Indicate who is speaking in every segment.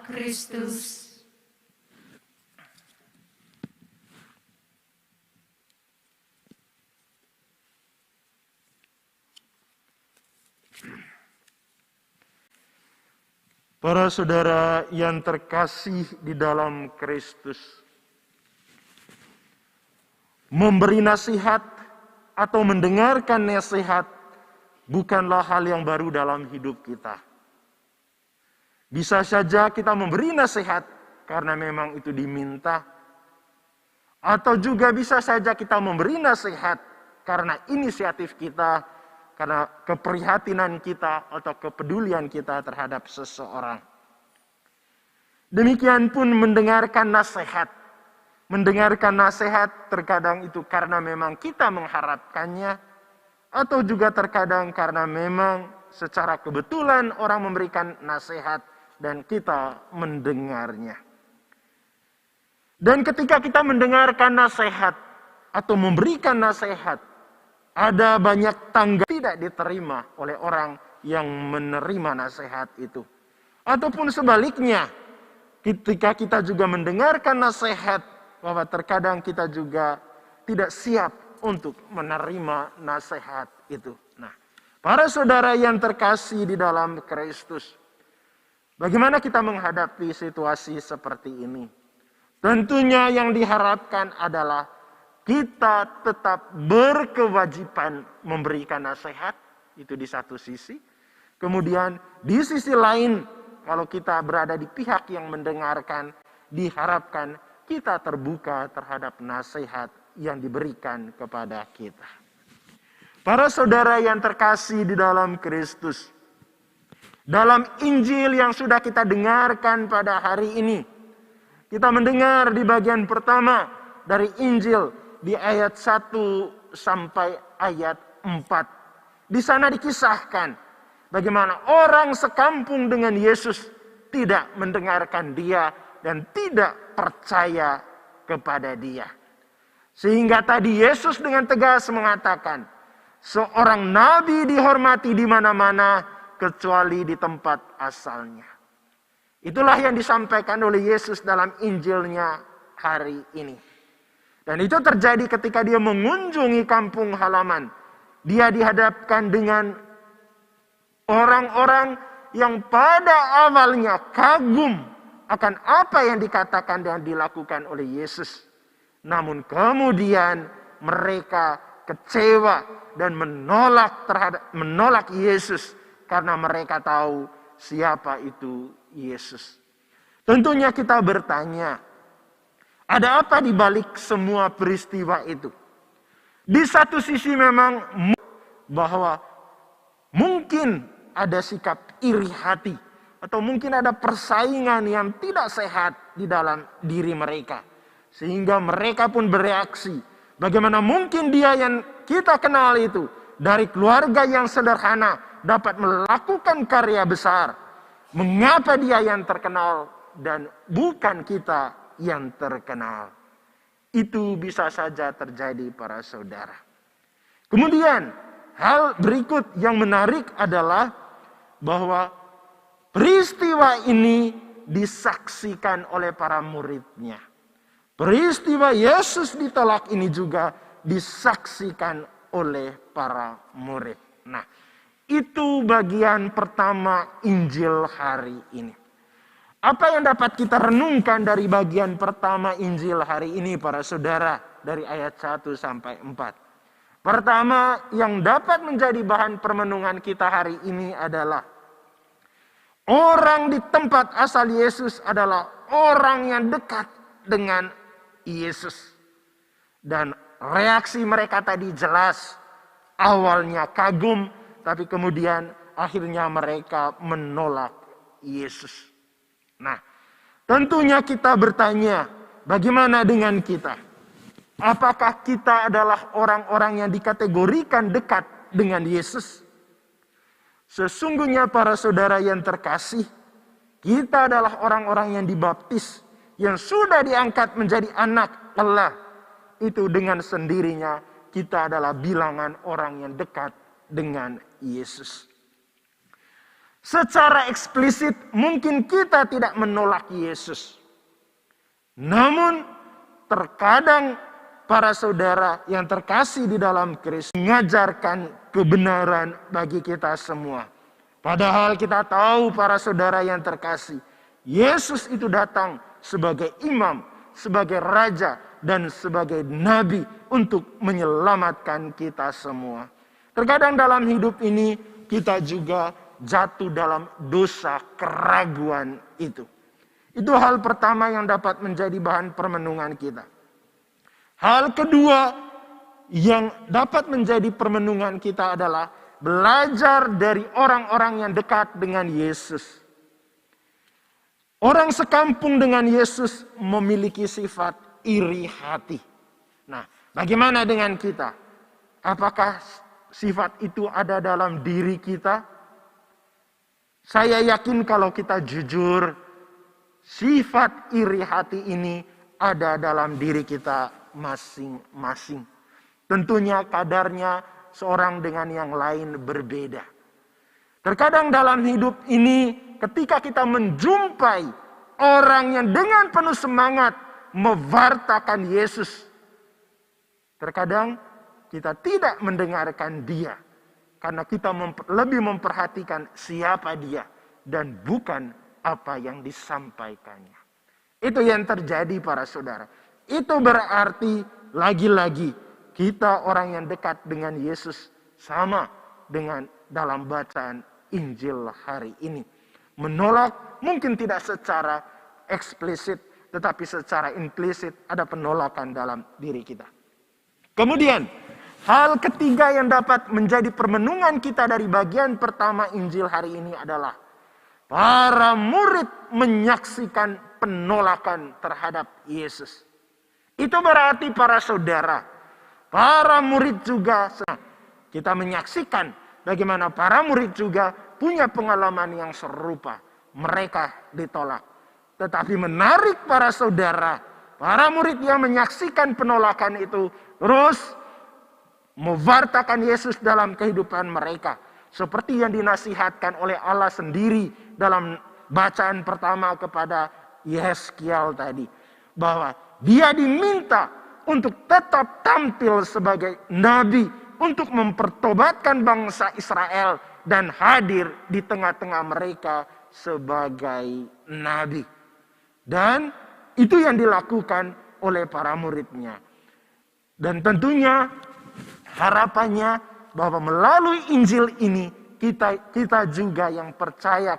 Speaker 1: Kristus.
Speaker 2: Para saudara yang terkasih di dalam Kristus, memberi nasihat atau mendengarkan nasihat bukanlah hal yang baru dalam hidup kita. Bisa saja kita memberi nasihat karena memang itu diminta, atau juga bisa saja kita memberi nasihat karena inisiatif kita, karena keprihatinan kita atau kepedulian kita terhadap seseorang. Demikian pun mendengarkan nasihat. Mendengarkan nasihat terkadang itu karena memang kita mengharapkannya, atau juga terkadang karena memang secara kebetulan orang memberikan nasihat dan kita mendengarnya. Dan ketika kita mendengarkan nasihat atau memberikan nasihat, ada banyak tangga tidak diterima oleh orang yang menerima nasihat itu. Ataupun sebaliknya, ketika kita juga mendengarkan nasihat, bahwa terkadang kita juga tidak siap untuk menerima nasihat itu. Nah, para saudara yang terkasih di dalam Kristus, bagaimana kita menghadapi situasi seperti ini? Tentunya yang diharapkan adalah kita tetap berkewajiban memberikan nasihat, itu di satu sisi. Kemudian di sisi lain, kalau kita berada di pihak yang mendengarkan, diharapkan kita terbuka terhadap nasihat yang diberikan kepada kita. Para saudara yang terkasih di dalam Kristus, dalam Injil yang sudah kita dengarkan pada hari ini, kita mendengar di bagian pertama dari Injil, di ayat 1 sampai ayat 4. Di sana dikisahkan bagaimana orang sekampung dengan Yesus tidak mendengarkan dia dan tidak percaya kepada dia. Sehingga tadi Yesus dengan tegas mengatakan, seorang nabi dihormati di mana-mana kecuali di tempat asalnya. Itulah yang disampaikan oleh Yesus dalam Injilnya hari ini. Dan itu terjadi ketika dia mengunjungi kampung halaman. Dia dihadapkan dengan orang-orang yang pada awalnya kagum akan apa yang dikatakan dan dilakukan oleh Yesus. Namun kemudian mereka kecewa dan menolak Yesus karena mereka tahu siapa itu Yesus. Tentunya kita bertanya, ada apa di balik semua peristiwa itu? Di satu sisi memang bahwa mungkin ada sikap iri hati, atau mungkin ada persaingan yang tidak sehat di dalam diri mereka. Sehingga mereka pun bereaksi. Bagaimana mungkin dia yang kita kenal itu, dari keluarga yang sederhana, dapat melakukan karya besar. Mengapa dia yang terkenal dan bukan kita yang terkenal? Itu bisa saja terjadi para saudara. Kemudian hal berikut yang menarik adalah bahwa peristiwa ini disaksikan oleh para muridnya. Peristiwa Yesus ditolak ini juga disaksikan oleh para murid. Nah, itu bagian pertama Injil hari ini. Apa yang dapat kita renungkan dari bagian pertama Injil hari ini para saudara, dari ayat 1 sampai 4. Pertama yang dapat menjadi bahan permenungan kita hari ini adalah orang di tempat asal Yesus adalah orang yang dekat dengan Yesus. Dan reaksi mereka tadi jelas. Awalnya kagum, tapi kemudian akhirnya mereka menolak Yesus. Nah, tentunya kita bertanya, bagaimana dengan kita? Apakah kita adalah orang-orang yang dikategorikan dekat dengan Yesus? Sesungguhnya para saudara yang terkasih, kita adalah orang-orang yang dibaptis, yang sudah diangkat menjadi anak Allah. Itu dengan sendirinya kita adalah bilangan orang yang dekat dengan Yesus. Secara eksplisit mungkin kita tidak menolak Yesus. Namun terkadang para saudara yang terkasih di dalam Kristus mengajarkan kebenaran bagi kita semua. Padahal kita tahu para saudara yang terkasih, Yesus itu datang sebagai imam, sebagai raja, dan sebagai nabi untuk menyelamatkan kita semua. Terkadang dalam hidup ini kita juga jatuh dalam dosa keraguan itu. Itu hal pertama yang dapat menjadi bahan permenungan kita. Hal kedua yang dapat menjadi permenungan kita adalah belajar dari orang-orang yang dekat dengan Yesus. Orang sekampung dengan Yesus memiliki sifat iri hati. Nah, bagaimana dengan kita? Apakah sifat itu ada dalam diri kita? Saya yakin kalau kita jujur, sifat iri hati ini ada dalam diri kita masing-masing. Tentunya kadarnya seorang dengan yang lain berbeda. Terkadang dalam hidup ini ketika kita menjumpai orang yang dengan penuh semangat mewartakan Yesus, terkadang kita tidak mendengarkan dia. Karena kita lebih memperhatikan siapa dia dan bukan apa yang disampaikannya. Itu yang terjadi para saudara. Itu berarti lagi-lagi kita orang yang dekat dengan Yesus sama dengan dalam bacaan Injil hari ini. Menolak mungkin tidak secara eksplisit, tetapi secara implisit ada penolakan dalam diri kita. Kemudian hal ketiga yang dapat menjadi permenungan kita dari bagian pertama Injil hari ini adalah para murid menyaksikan penolakan terhadap Yesus. Itu berarti para saudara, para murid juga, kita menyaksikan bagaimana para murid juga punya pengalaman yang serupa. Mereka ditolak. Tetapi menarik para saudara, para murid yang menyaksikan penolakan itu terus mewartakan Yesus dalam kehidupan mereka. Seperti yang dinasihatkan oleh Allah sendiri dalam bacaan pertama kepada Yeskiel tadi. Bahwa dia diminta untuk tetap tampil sebagai nabi. Untuk mempertobatkan bangsa Israel. Dan hadir di tengah-tengah mereka sebagai nabi. Dan itu yang dilakukan oleh para muridnya. Dan tentunya harapannya bahwa melalui Injil ini kita juga yang percaya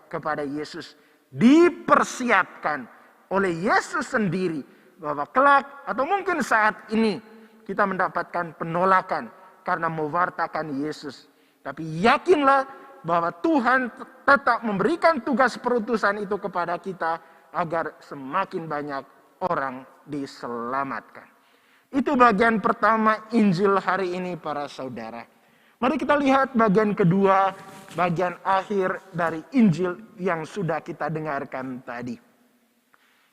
Speaker 2: kepada Yesus dipersiapkan oleh Yesus sendiri bahwa kelak atau mungkin saat ini kita mendapatkan penolakan karena mewartakan Yesus. Tapi yakinlah bahwa Tuhan tetap memberikan tugas perutusan itu kepada kita agar semakin banyak orang diselamatkan. Itu bagian pertama Injil hari ini para saudara. Mari kita lihat bagian kedua, bagian akhir dari Injil yang sudah kita dengarkan tadi.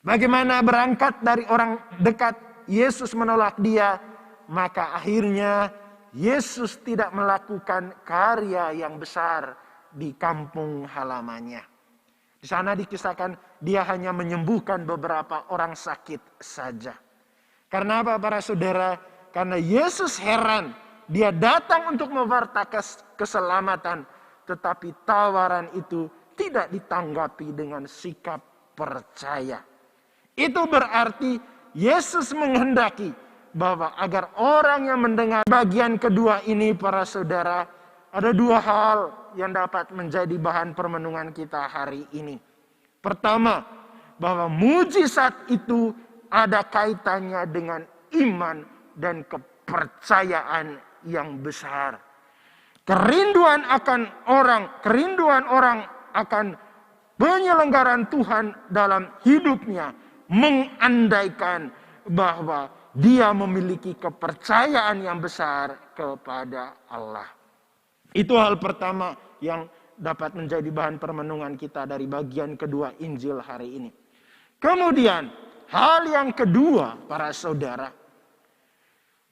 Speaker 2: Bagaimana berangkat dari orang dekat Yesus menolak dia, maka akhirnya Yesus tidak melakukan karya yang besar di kampung halamannya. Di sana dikisahkan dia hanya menyembuhkan beberapa orang sakit saja. Karena apa para saudara? Karena Yesus heran. Dia datang untuk mewartakan keselamatan. Tetapi tawaran itu tidak ditanggapi dengan sikap percaya. Itu berarti Yesus menghendaki bahwa agar orang yang mendengar bagian kedua ini para saudara. Ada dua hal yang dapat menjadi bahan permenungan kita hari ini. Pertama, bahwa mujizat itu ada kaitannya dengan iman dan kepercayaan yang besar. Kerinduan orang akan penyelenggaraan Tuhan dalam hidupnya mengandaikan bahwa dia memiliki kepercayaan yang besar kepada Allah. Itu hal pertama yang dapat menjadi bahan permenungan kita dari bagian kedua Injil hari ini. Kemudian hal yang kedua para saudara,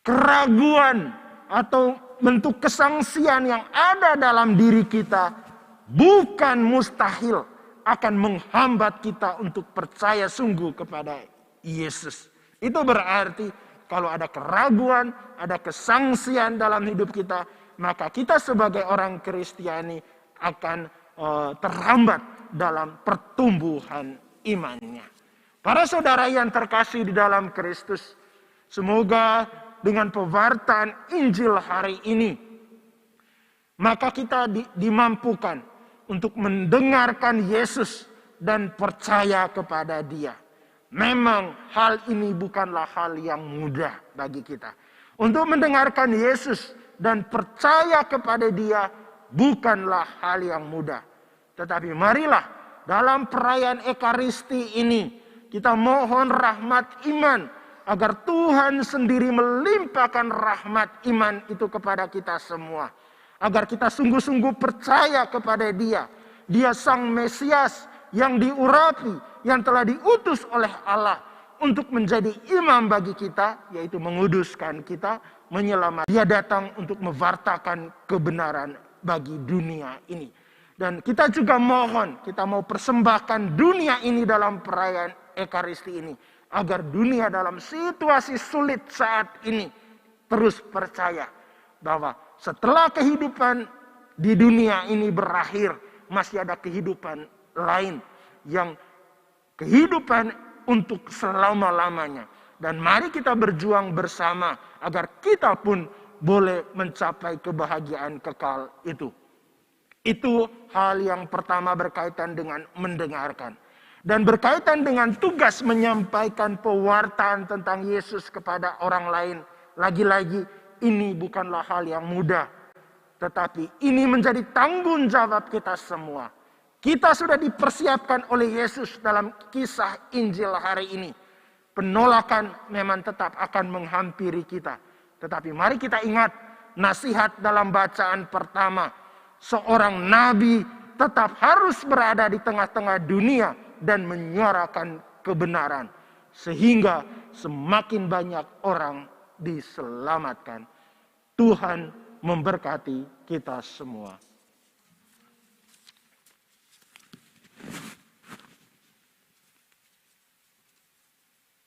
Speaker 2: keraguan atau bentuk kesangsian yang ada dalam diri kita bukan mustahil akan menghambat kita untuk percaya sungguh kepada Yesus. Itu berarti kalau ada keraguan, ada kesangsian dalam hidup kita, maka kita sebagai orang Kristiani akan terhambat dalam pertumbuhan imannya. Para saudara yang terkasih di dalam Kristus, semoga dengan pewartaan Injil hari ini, maka kita dimampukan untuk mendengarkan Yesus dan percaya kepada Dia. Memang hal ini bukanlah hal yang mudah bagi kita. Untuk mendengarkan Yesus dan percaya kepada Dia bukanlah hal yang mudah. Tetapi marilah dalam perayaan Ekaristi ini kita mohon rahmat iman agar Tuhan sendiri melimpahkan rahmat iman itu kepada kita semua. Agar kita sungguh-sungguh percaya kepada Dia. Dia Sang Mesias yang diurapi, yang telah diutus oleh Allah untuk menjadi imam bagi kita, yaitu menguduskan kita, menyelamatkan. Dia datang untuk mewartakan kebenaran bagi dunia ini. Dan kita juga mohon, kita mau persembahkan dunia ini dalam perayaan Ekaristi ini, agar dunia dalam situasi sulit saat ini terus percaya bahwa setelah kehidupan di dunia ini berakhir, masih ada kehidupan lain yang kehidupan untuk selama-lamanya. Dan mari kita berjuang bersama agar kita pun boleh mencapai kebahagiaan kekal itu. Itu hal yang pertama berkaitan dengan mendengarkan. Dan berkaitan dengan tugas menyampaikan pewartaan tentang Yesus kepada orang lain. Lagi-lagi ini bukanlah hal yang mudah. Tetapi ini menjadi tanggung jawab kita semua. Kita sudah dipersiapkan oleh Yesus dalam kisah Injil hari ini. Penolakan memang tetap akan menghampiri kita. Tetapi mari kita ingat nasihat dalam bacaan pertama. Seorang nabi tetap harus berada di tengah-tengah dunia dan menyuarakan kebenaran. Sehingga semakin banyak orang diselamatkan. Tuhan memberkati kita semua.